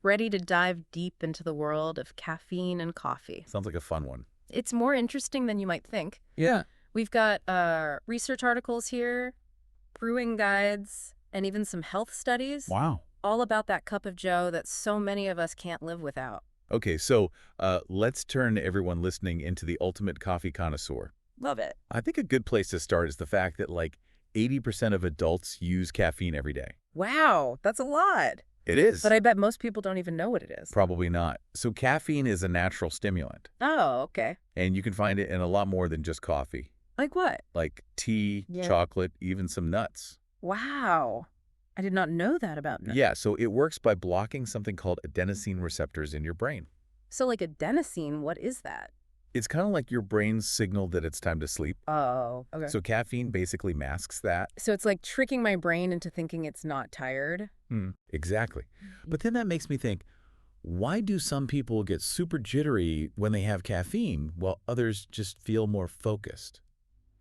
ready to dive deep into the world of caffeine and coffee. Sounds like a fun one. It's more interesting than you might think. Yeah. We've got research articles here, brewing guides, and even some health studies, Wow. all about that cup of joe that so many of us can't live without. Okay, so let's turn everyone listening into the ultimate coffee connoisseur. Love it. I think a good place to start is the fact that like 80% of adults use caffeine every day. Wow, that's a lot. It is. But I bet most people don't even know what it is. Probably not. So caffeine is a natural stimulant, Oh, okay. and you can find it in a lot more than just coffee, Like what? like tea, Yeah. chocolate, even some nuts. Wow. I did not know that about nuts. Yeah, so it works by blocking something called adenosine receptors in your brain. So like adenosine, what is that? It's kind of like your brain's signal that it's time to sleep. Oh, okay. So caffeine basically masks that. So it's like tricking my brain into thinking it's not tired. Exactly. But then that makes me think, why do some people get super jittery when they have caffeine while others just feel more focused?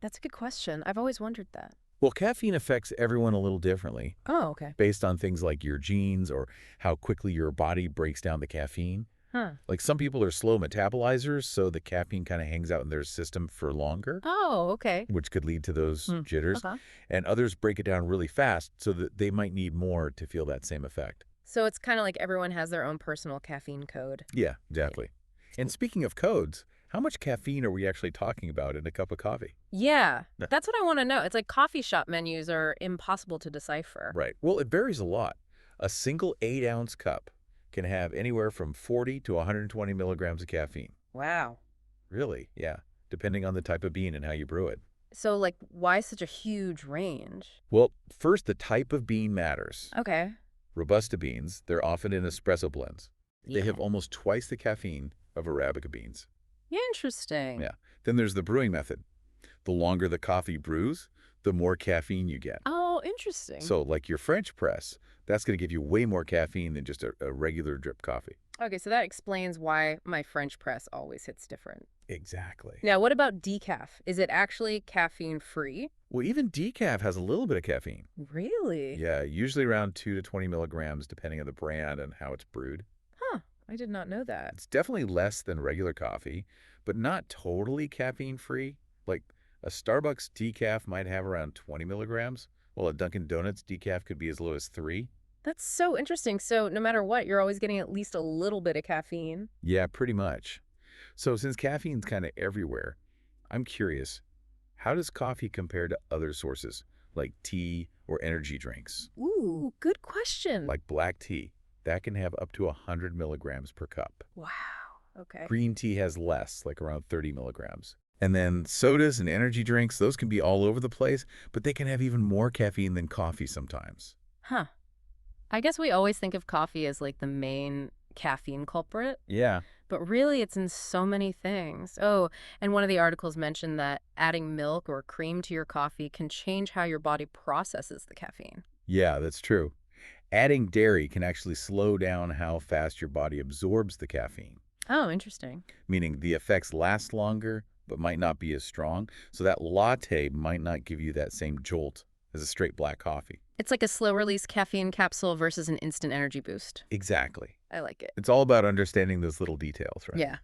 That's a good question. I've always wondered that. Well, caffeine affects everyone a little differently Oh, okay. based on things like your genes or how quickly your body breaks down the caffeine. Huh. Like some people are slow metabolizers, so the caffeine kind of hangs out in their system for longer, Oh, okay. which could lead to those jitters. Okay. And others break it down really fast so that they might need more to feel that same effect. So it's kind of like everyone has their own personal caffeine code. Yeah, exactly. And speaking of codes, how much caffeine are we actually talking about in a cup of coffee? Yeah, that's what I want to know. It's like coffee shop menus are impossible to decipher. Right. Well, it varies a lot. A single 8-ounce cup can have anywhere from 40 to 120 milligrams of caffeine. Wow. Really? Yeah. Depending on the type of bean and how you brew it. So like, why such a huge range? Well, first, the type of bean matters. Okay. Robusta beans, they're often in espresso blends. They Yeah. have almost twice the caffeine of Arabica beans. Interesting. Yeah. Then there's the brewing method. The longer the coffee brews, the more caffeine you get. Oh, interesting. So like your French press, that's going to give you way more caffeine than just a regular drip coffee. Okay, so that explains why my French press always hits different. Exactly. Now, what about decaf? Is it actually caffeine-free? Well, even decaf has a little bit of caffeine. Really? Yeah, usually around 2 to 20 milligrams, depending on the brand and how it's brewed. Huh, I did not know that. It's definitely less than regular coffee, but not totally caffeine-free. Like a Starbucks decaf might have around 20 milligrams, while a Dunkin' Donuts decaf could be as low as 3. That's so interesting. So no matter what, you're always getting at least a little bit of caffeine. Yeah, pretty much. So since caffeine's kind of everywhere, I'm curious, how does coffee compare to other sources, like tea or energy drinks? Ooh, good question. Like black tea, that can have up to 100 milligrams per cup. Wow, okay. Green tea has less, like around 30 milligrams. And then sodas and energy drinks, those can be all over the place, but they can have even more caffeine than coffee sometimes. Huh. I guess we always think of coffee as like the main caffeine culprit, Yeah. but really it's in so many things. Oh, and one of the articles mentioned that adding milk or cream to your coffee can change how your body processes the caffeine. Yeah, that's true. Adding dairy can actually slow down how fast your body absorbs the caffeine, Oh, interesting. meaning the effects last longer but might not be as strong. So that latte might not give you that same jolt as a straight black coffee. It's like a slow-release caffeine capsule versus an instant energy boost. Exactly. I like it. It's all about understanding those little details, right? Yeah.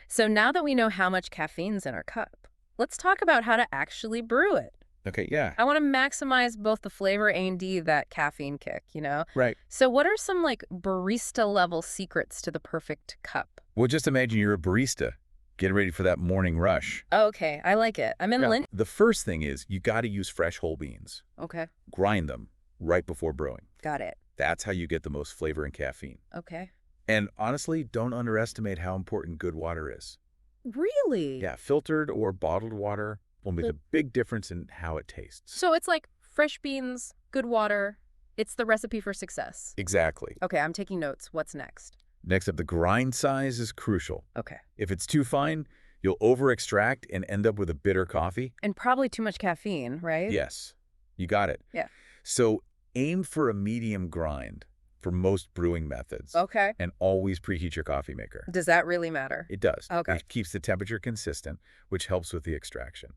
So now that we know how much caffeine's in our cup, let's talk about how to actually brew it. Okay, yeah. I want to maximize both the flavor and that caffeine kick, you know? Right. So what are some like barista level secrets to the perfect cup? Well, just imagine you're a barista. Get ready for that morning rush. Okay, I like it. I'm in Lynn. The first thing is you got to use fresh whole beans. Okay, Grind them right before brewing. got it. That's how you get the most flavor and caffeine. Okay. And honestly, don't underestimate how important good water is. Really? Yeah, filtered or bottled water will make a big difference in how it tastes. So it's like fresh beans, good water. It's the recipe for success. Exactly. Okay, I'm taking notes. What's next? Next up, the grind size is crucial. Okay. If it's too fine, you'll over-extract and end up with a bitter coffee. And probably too much caffeine, right? Yes, you got it. Yeah. So aim for a medium grind for most brewing methods. Okay. And always preheat your coffee maker. Does that really matter? It does. Okay. It keeps the temperature consistent, which helps with the extraction.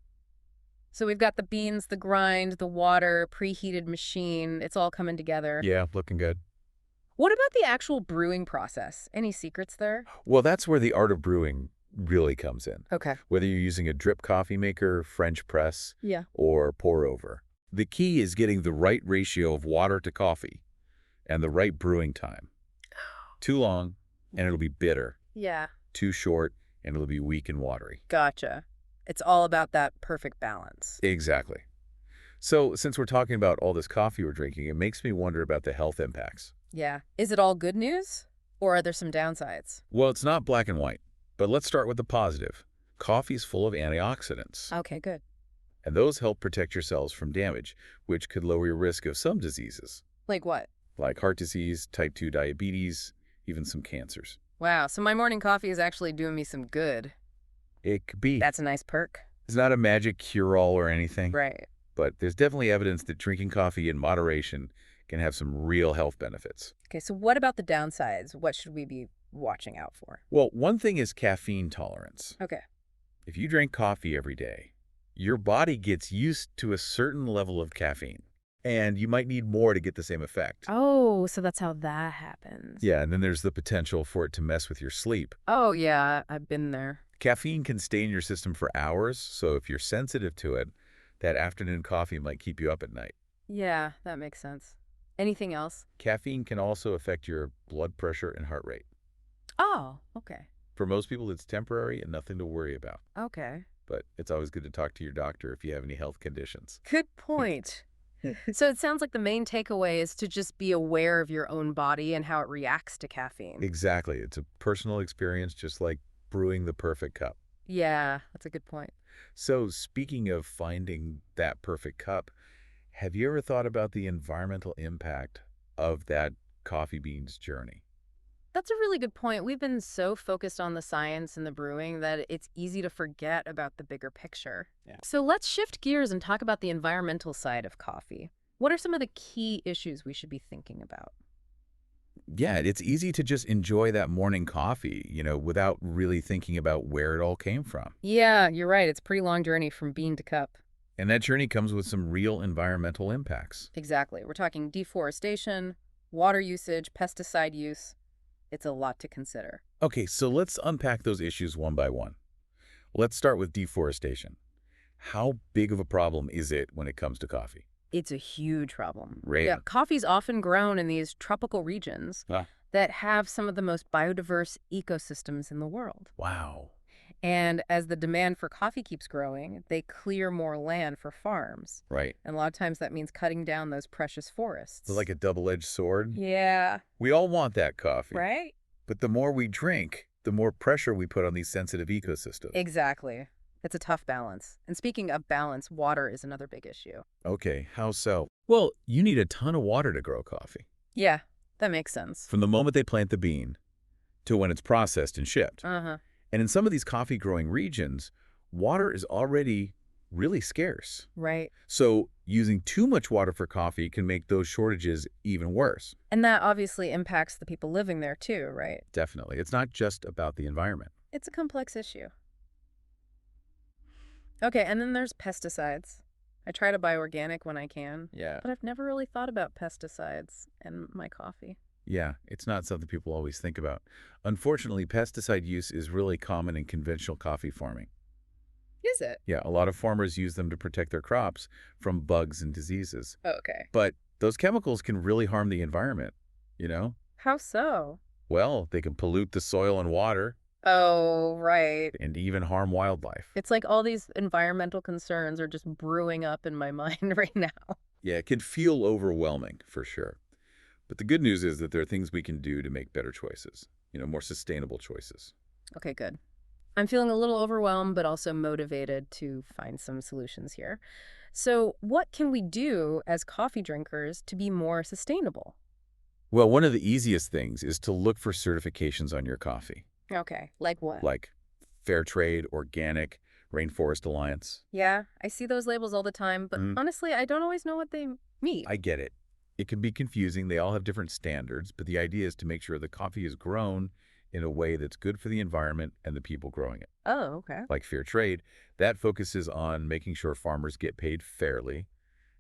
So we've got the beans, the grind, the water, preheated machine. It's all coming together. Yeah, looking good. What about the actual brewing process? Any secrets there? Well, that's where the art of brewing really comes in. Okay. Whether you're using a drip coffee maker, French press, Yeah. or pour over. The key is getting the right ratio of water to coffee and the right brewing time. Too long, and it'll be bitter. Yeah. Too short, and it'll be weak and watery. Gotcha. It's all about that perfect balance. Exactly. So, since we're talking about all this coffee we're drinking, it makes me wonder about the health impacts. Yeah. Is it all good news? Or are there some downsides? Well, it's not black and white, but let's start with the positive. Coffee's full of antioxidants, Okay, good. and those help protect your cells from damage, which could lower your risk of some diseases, Like what? like heart disease, type 2 diabetes, even some cancers. Wow, so my morning coffee is actually doing me some good. It could be. That's a nice perk. It's not a magic cure-all or anything, Right. but there's definitely evidence that drinking coffee in moderation can have some real health benefits. Okay, so what about the downsides? What should we be watching out for? Well, one thing is caffeine tolerance. Okay. If you drink coffee every day, your body gets used to a certain level of caffeine, and you might need more to get the same effect. Oh, so that's how that happens. Yeah, and then there's the potential for it to mess with your sleep. Oh, yeah, I've been there. Caffeine can stay in your system for hours, so if you're sensitive to it, that afternoon coffee might keep you up at night. Yeah, that makes sense. Anything else? Caffeine can also affect your blood pressure and heart rate. Oh, okay. For most people, it's temporary and nothing to worry about. Okay. But it's always good to talk to your doctor if you have any health conditions. Good point. So it sounds like the main takeaway is to just be aware of your own body and how it reacts to caffeine. Exactly. It's a personal experience, just like brewing the perfect cup. Yeah, that's a good point. So speaking of finding that perfect cup, have you ever thought about the environmental impact of that coffee beans journey? That's a really good point. We've been so focused on the science and the brewing that it's easy to forget about the bigger picture. Yeah. So let's shift gears and talk about the environmental side of coffee. What are some of the key issues we should be thinking about? Yeah, it's easy to just enjoy that morning coffee, without really thinking about where it all came from. Yeah, you're right. It's a pretty long journey from bean to cup. And that journey comes with some real environmental impacts. Exactly. We're talking deforestation, water usage, pesticide use. It's a lot to consider. Okay, so let's unpack those issues one by one. Let's start with deforestation. How big of a problem is it when it comes to coffee? It's a huge problem. Right. Yeah, coffee's often grown in these tropical regions Ah. that have some of the most biodiverse ecosystems in the world. Wow. And as the demand for coffee keeps growing, they clear more land for farms. Right. And a lot of times that means cutting down those precious forests. It's like a double-edged sword. Yeah. We all want that coffee. Right? But the more we drink, the more pressure we put on these sensitive ecosystems. Exactly. It's a tough balance. And speaking of balance, water is another big issue. Okay, how so? Well, you need a ton of water to grow coffee. Yeah, that makes sense. From the moment they plant the bean to when it's processed and shipped. Uh-huh. And in some of these coffee-growing regions, water is already really scarce. Right. So using too much water for coffee can make those shortages even worse. And that obviously impacts the people living there too, right? Definitely. It's not just about the environment. It's a complex issue. Okay, and then there's pesticides. I try to buy organic when I can, Yeah. but I've never really thought about pesticides in my coffee. Yeah, it's not something people always think about. Unfortunately, pesticide use is really common in conventional coffee farming. Is it? Yeah, a lot of farmers use them to protect their crops from bugs and diseases. Okay. But those chemicals can really harm the environment. How so? Well, they can pollute the soil and water Oh, right. and even harm wildlife. It's like all these environmental concerns are just brewing up in my mind right now. Yeah, it can feel overwhelming for sure. But the good news is that there are things we can do to make better choices, more sustainable choices. Okay, good. I'm feeling a little overwhelmed, but also motivated to find some solutions here. So, what can we do as coffee drinkers to be more sustainable? Well, one of the easiest things is to look for certifications on your coffee, Okay, like what? like Fair Trade, Organic, Rainforest Alliance. Yeah, I see those labels all the time, but Mhm. honestly, I don't always know what they mean. I get it. It can be confusing. They all have different standards, but the idea is to make sure the coffee is grown in a way that's good for the environment and the people growing it. Oh, okay. Like Fair Trade, that focuses on making sure farmers get paid fairly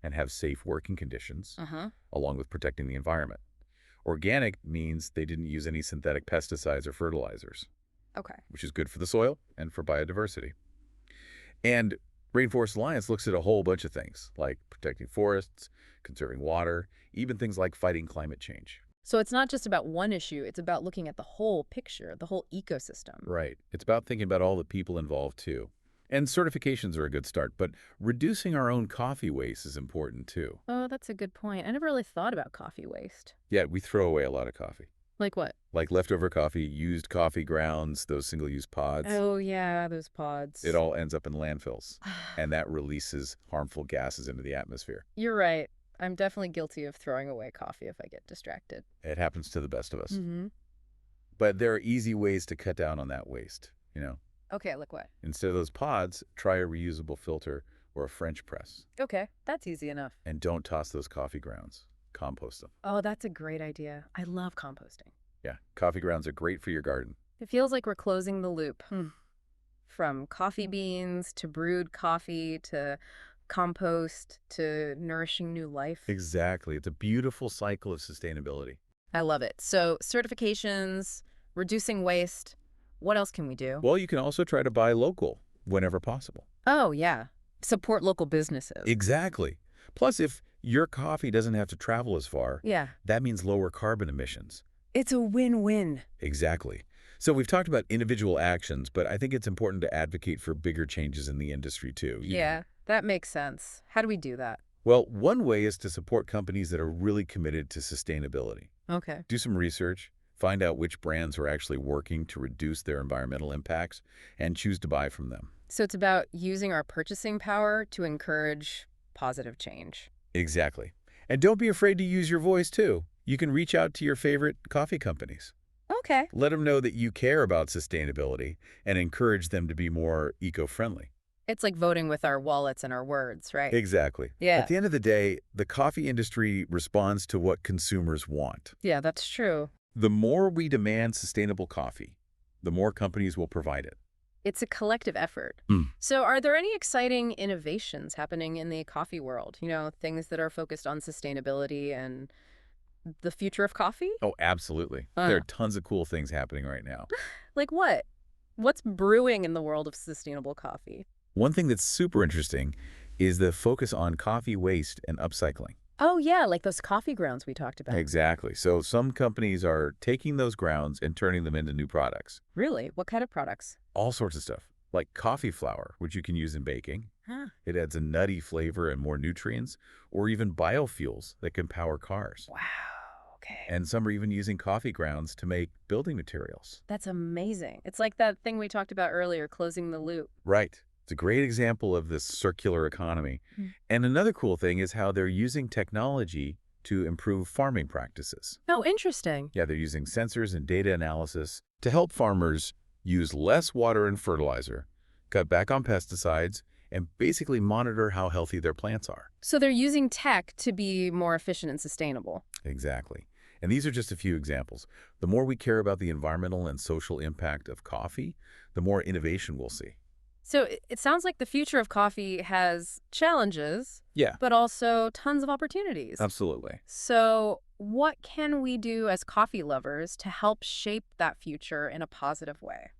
and have safe working conditions, Uh-huh. along with protecting the environment. Organic means they didn't use any synthetic pesticides or fertilizers, Okay. which is good for the soil and for biodiversity. And Rainforest Alliance looks at a whole bunch of things, like protecting forests, conserving water, even things like fighting climate change. So it's not just about one issue, it's about looking at the whole picture, the whole ecosystem. Right. It's about thinking about all the people involved, too. And certifications are a good start, but reducing our own coffee waste is important, too. Oh, that's a good point. I never really thought about coffee waste. Yeah, we throw away a lot of coffee. Like what? Like leftover coffee, used coffee grounds, those single-use pods. Oh, yeah, those pods. It all ends up in landfills, and that releases harmful gases into the atmosphere. You're right. I'm definitely guilty of throwing away coffee if I get distracted. It happens to the best of us. Mm-hmm. But there are easy ways to cut down on that waste. Okay, look what? Instead of those pods, try a reusable filter or a French press. Okay, that's easy enough. And don't toss those coffee grounds. Compost them. Oh, that's a great idea. I love composting. Yeah, coffee grounds are great for your garden. It feels like we're closing the loop. From coffee beans to brewed coffee to compost to nourishing new life. Exactly. It's a beautiful cycle of sustainability. I love it. So certifications, reducing waste. What else can we do? Well, you can also try to buy local whenever possible. Oh, yeah. Support local businesses. Exactly. Plus, if your coffee doesn't have to travel as far, Yeah. that means lower carbon emissions. It's a win-win. Exactly. So we've talked about individual actions, but I think it's important to advocate for bigger changes in the industry, too. Yeah, that makes sense. How do we do that? Well, one way is to support companies that are really committed to sustainability. Okay. Do some research, find out which brands are actually working to reduce their environmental impacts, and choose to buy from them. So it's about using our purchasing power to encourage positive change. Exactly. And don't be afraid to use your voice, too. You can reach out to your favorite coffee companies. Okay. Let them know that you care about sustainability and encourage them to be more eco-friendly. It's like voting with our wallets and our words, right? Exactly. Yeah. At the end of the day, the coffee industry responds to what consumers want. Yeah, that's true. The more we demand sustainable coffee, the more companies will provide it. It's a collective effort. Mm. So are there any exciting innovations happening in the coffee world? Things that are focused on sustainability and the future of coffee? Oh, absolutely. There are tons of cool things happening right now. Like what? What's brewing in the world of sustainable coffee? One thing that's super interesting is the focus on coffee waste and upcycling. Oh, yeah, like those coffee grounds we talked about. Exactly. So some companies are taking those grounds and turning them into new products. Really? What kind of products? All sorts of stuff, like coffee flour, which you can use in baking. Huh. It adds a nutty flavor and more nutrients, or even biofuels that can power cars. Wow. Okay. And some are even using coffee grounds to make building materials. That's amazing. It's like that thing we talked about earlier, closing the loop. Right. It's a great example of this circular economy. And another cool thing is how they're using technology to improve farming practices. Oh, interesting. Yeah, they're using sensors and data analysis to help farmers use less water and fertilizer, cut back on pesticides, and basically monitor how healthy their plants are. So they're using tech to be more efficient and sustainable. Exactly. And these are just a few examples. The more we care about the environmental and social impact of coffee, the more innovation we'll see. So it sounds like the future of coffee has challenges, Yeah, but also tons of opportunities. absolutely. So what can we do as coffee lovers to help shape that future in a positive way?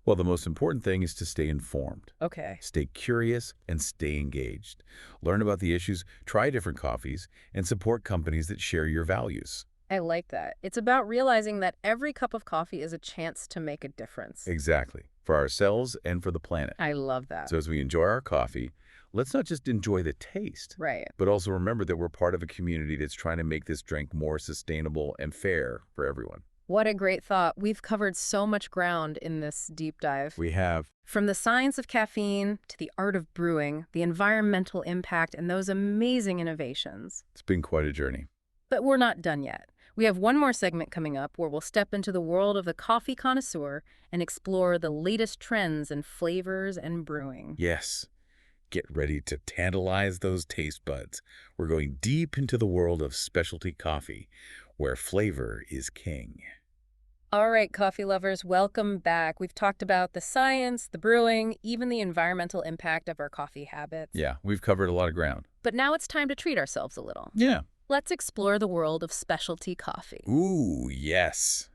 Well, the most important thing is to stay informed. Okay. Stay curious and stay engaged. Learn about the issues, try different coffees, and support companies that share your values. I like that. It's about realizing that every cup of coffee is a chance to make a difference. Exactly. For ourselves and for the planet. I love that. So as we enjoy our coffee, let's not just enjoy the taste, Right. but also remember that we're part of a community that's trying to make this drink more sustainable and fair for everyone. What a great thought. We've covered so much ground in this deep dive. We have. From the science of caffeine to the art of brewing, the environmental impact, and those amazing innovations. It's been quite a journey. But we're not done yet. We have one more segment coming up where we'll step into the world of the coffee connoisseur and explore the latest trends in flavors and brewing. Yes. Get ready to tantalize those taste buds. We're going deep into the world of specialty coffee, where flavor is king. All right, coffee lovers, welcome back. We've talked about the science, the brewing, even the environmental impact of our coffee habits. Yeah, we've covered a lot of ground. But now it's time to treat ourselves a little. Yeah. Let's explore the world of specialty coffee. Ooh, yes.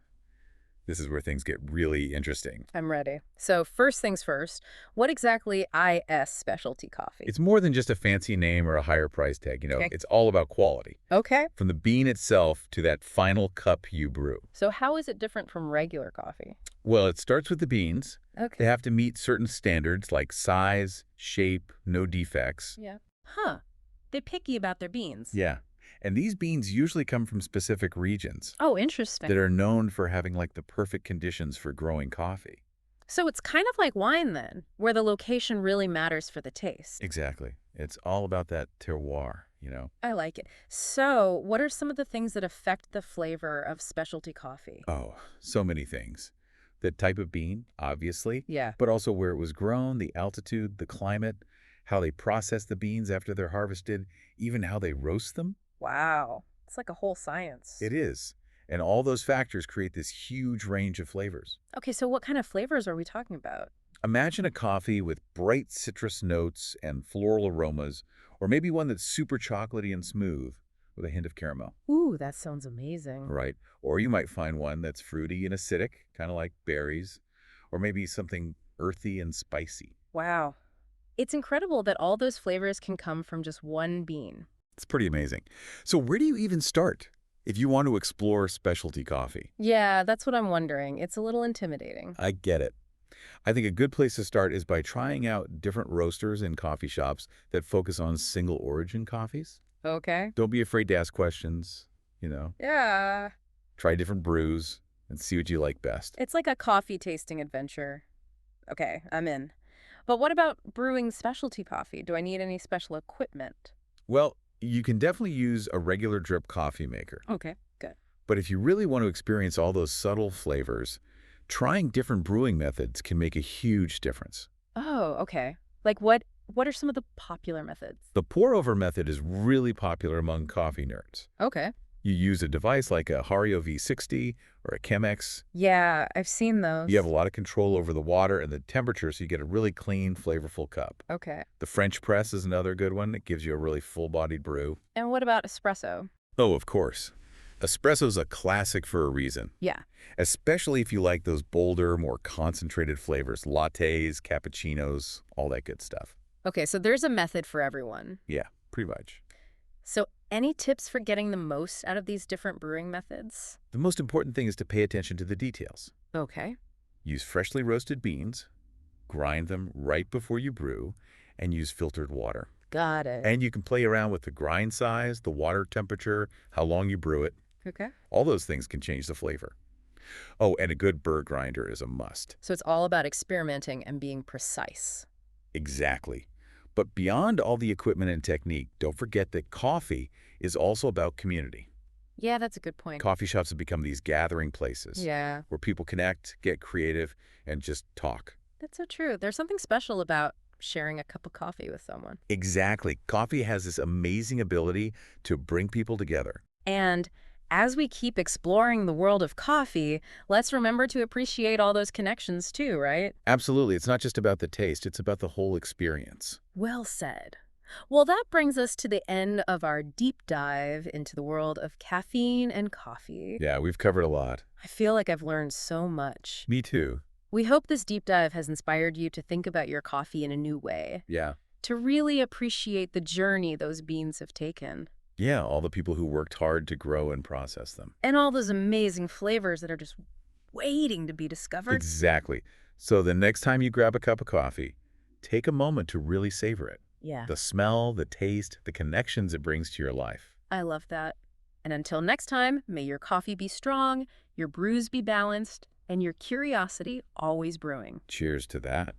This is where things get really interesting. I'm ready. So first things first, what exactly is specialty coffee? It's more than just a fancy name or a higher price tag. Okay. It's all about quality. Okay. From the bean itself to that final cup you brew. So how is it different from regular coffee? Well, it starts with the beans. They Okay. have to meet certain standards like size, shape, no defects. Yeah. Huh. They're picky about their beans. Yeah. And these beans usually come from specific regions Oh, interesting. that are known for having like the perfect conditions for growing coffee. So it's kind of like wine then, where the location really matters for the taste. Exactly. It's all about that terroir. I like it. So what are some of the things that affect the flavor of specialty coffee? Oh, so many things. The type of bean, obviously, Yeah. but also where it was grown, the altitude, the climate, how they process the beans after they're harvested, even how they roast them. Wow. It's like a whole science. It is. And all those factors create this huge range of flavors. Okay, so what kind of flavors are we talking about? Imagine a coffee with bright citrus notes and floral aromas, or maybe one that's super chocolatey and smooth with a hint of caramel, Ooh, that sounds amazing. right? Or you might find one that's fruity and acidic, kind of like berries, or maybe something earthy and spicy. Wow. It's incredible that all those flavors can come from just one bean. It's pretty amazing. So where do you even start if you want to explore specialty coffee? Yeah, that's what I'm wondering. It's a little intimidating. I get it. I think a good place to start is by trying out different roasters and coffee shops that focus on single origin coffees. Okay. Don't be afraid to ask questions, you know, Yeah. try different brews and see what you like best. It's like a coffee tasting adventure. Okay, I'm in. But what about brewing specialty coffee? Do I need any special equipment? Well, you can definitely use a regular drip coffee maker. Okay, good. But if you really want to experience all those subtle flavors, trying different brewing methods can make a huge difference. Oh, okay. Like what are some of the popular methods? The pour-over method is really popular among coffee nerds. Okay. You use a device like a Hario V60 or a Chemex. Yeah, I've seen those. You have a lot of control over the water and the temperature, so you get a really clean, flavorful cup. Okay. The French press is another good one. It gives you a really full-bodied brew. And what about espresso? Oh, of course. Espresso's a classic for a reason, Yeah. especially if you like those bolder, more concentrated flavors, lattes, cappuccinos, all that good stuff. Okay, so there's a method for everyone. Yeah, pretty much. So any tips for getting the most out of these different brewing methods? The most important thing is to pay attention to the details. Okay. Use freshly roasted beans, grind them right before you brew, and use filtered water. Got it. And you can play around with the grind size, the water temperature, how long you brew it. Okay. All those things can change the flavor. Oh, and a good burr grinder is a must. So it's all about experimenting and being precise. Exactly. But beyond all the equipment and technique, don't forget that coffee is also about community. Yeah, that's a good point. Coffee shops have become these gathering places Yeah, where people connect, get creative, and just talk. that's so true. There's something special about sharing a cup of coffee with someone. Exactly. Coffee has this amazing ability to bring people together. And as we keep exploring the world of coffee, let's remember to appreciate all those connections too, right? Absolutely. It's not just about the taste, it's about the whole experience. Well said. Well, that brings us to the end of our deep dive into the world of caffeine and coffee. Yeah, we've covered a lot. I feel like I've learned so much. Me too. We hope this deep dive has inspired you to think about your coffee in a new way, Yeah. to really appreciate the journey those beans have taken, Yeah, all the people who worked hard to grow and process them. and all those amazing flavors that are just waiting to be discovered. Exactly. So the next time you grab a cup of coffee, take a moment to really savor it. Yeah, The smell, the taste, the connections it brings to your life. I love that. And until next time, may your coffee be strong, your brews be balanced, and your curiosity always brewing. Cheers to that.